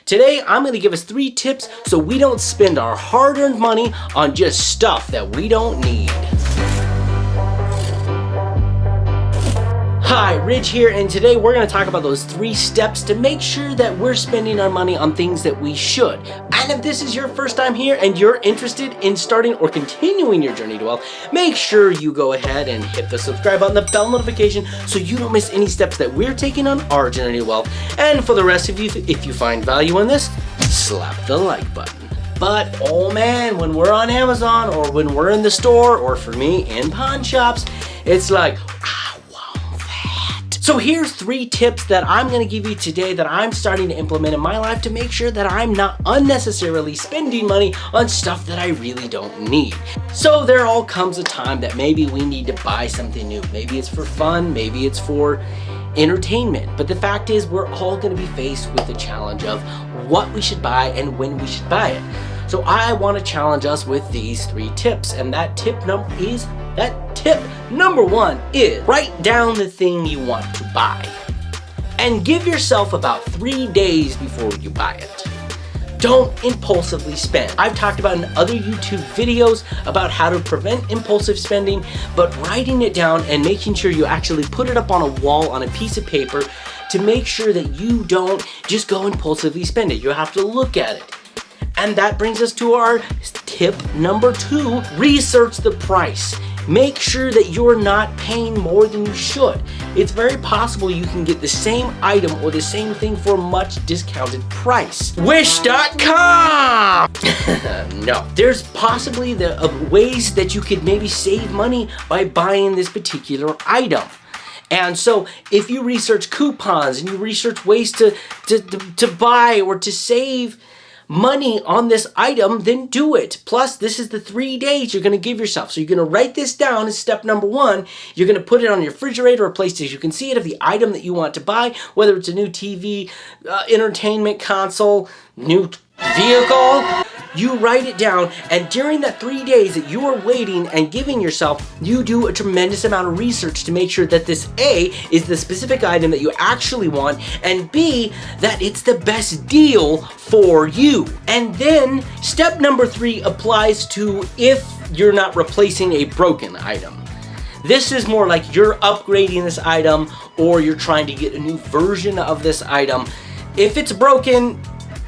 Today, I'm going to give us 3 tips so we don't spend our hard-earned money on just stuff that we don't need. Hi, Ridge here, and today we're going to talk about those 3 steps to make sure that we're spending our money on things that we should. And if this is your first time here and you're interested in starting or continuing your journey to wealth, make sure you go ahead and hit the subscribe button, the bell notification, so you don't miss any steps that we're taking on our journey to wealth. And for the rest of you, if you find value in this, slap the like button. But oh man, when we're on Amazon or when we're in the store, or for me, in pawn shops, it's like, so here's 3 tips that I'm going to give you today that I'm starting to implement in my life to make sure that I'm not unnecessarily spending money on stuff that I really don't need. So there all comes a time that maybe we need to buy something new. Maybe it's for fun, maybe it's for entertainment. But the fact is, we're all going to be faced with the challenge of what we should buy and when we should buy it. So I want to challenge us with these 3 tips, and that tip number 1 is write down the thing you want to buy and give yourself about 3 days before you buy it. Don't impulsively spend. I've talked about in other YouTube videos about how to prevent impulsive spending, but writing it down and making sure you actually put it up on a wall on a piece of paper to make sure that you don't just go impulsively spend it. You have to look at it. And that brings us to our tip number 2, research the price. Make sure that you're not paying more than you should. It's very possible you can get the same item or the same thing for a much discounted price. Wish.com! No. There's possibly ways that you could maybe save money by buying this particular item. And so if you research coupons and you research ways to buy or to save money on this item, then do it. Plus, this is the 3 days you're going to give yourself. So you're going to write this down as step number 1. You're going to put it on your refrigerator or place that you can see it of the item that you want to buy, whether it's a new TV, entertainment console, new vehicle. You write it down, and during that 3 days that you are waiting and giving yourself, you do a tremendous amount of research to make sure that this A is the specific item that you actually want, and B, that it's the best deal for you. And then step number 3 applies to if you're not replacing a broken item. This is more like you're upgrading this item or you're trying to get a new version of this item. If it's broken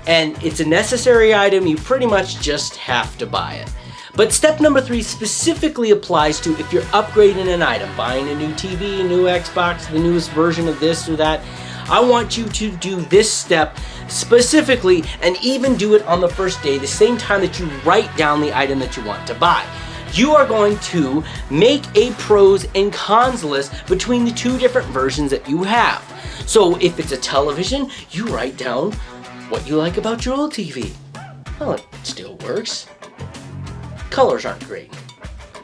and it's a necessary item, you pretty much just have to buy it. But step number 3 specifically applies to if you're upgrading an item, buying a new TV, a new Xbox, the newest version of this or that. I want you to do this step specifically and even do it on the first day, the same time that you write down the item that you want to buy. You are going to make a pros and cons list between the 2 different versions that you have. So if it's a television, you write down what you like about your old TV. Well, it still works. Colors aren't great.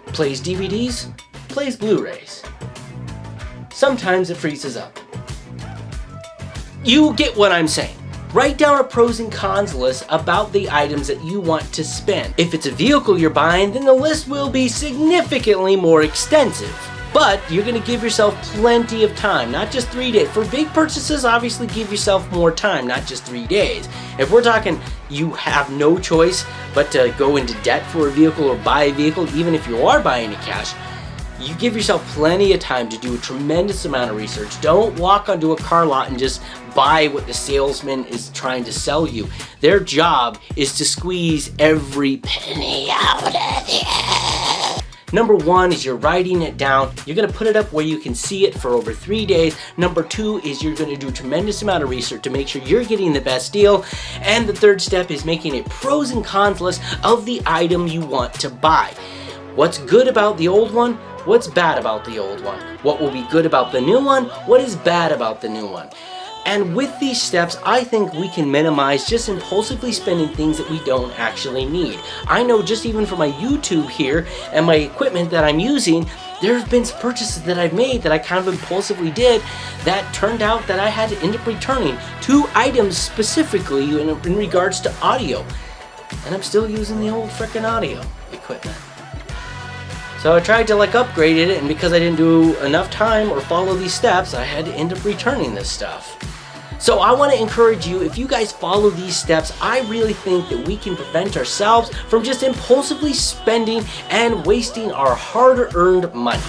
Plays DVDs, plays Blu-rays. Sometimes it freezes up. You get what I'm saying. Write down a pros and cons list about the items that you want to spend. If it's a vehicle you're buying, then the list will be significantly more extensive. But you're going to give yourself plenty of time, not just 3 days. For big purchases, obviously give yourself more time, not just 3 days. If we're talking you have no choice but to go into debt for a vehicle or buy a vehicle, even if you are buying it cash, you give yourself plenty of time to do a tremendous amount of research. Don't walk onto a car lot and just buy what the salesman is trying to sell you. Their job is to squeeze every penny out of you. Number 1 is you're writing it down. You're going to put it up where you can see it for over 3 days. Number 2 is you're going to do a tremendous amount of research to make sure you're getting the best deal. And the 3rd step is making a pros and cons list of the item you want to buy. What's good about the old one? What's bad about the old one? What will be good about the new one? What is bad about the new one? And with these steps, I think we can minimize just impulsively spending things that we don't actually need. I know just even for my YouTube here and my equipment that I'm using, there have been purchases that I've made that I kind of impulsively did that turned out that I had to end up returning 2 items specifically in regards to audio. And I'm still using the old frickin' audio equipment. So I tried to upgrade it, and because I didn't do enough time or follow these steps, I had to end up returning this stuff. So I want to encourage you, if you guys follow these steps, I really think that we can prevent ourselves from just impulsively spending and wasting our hard-earned money.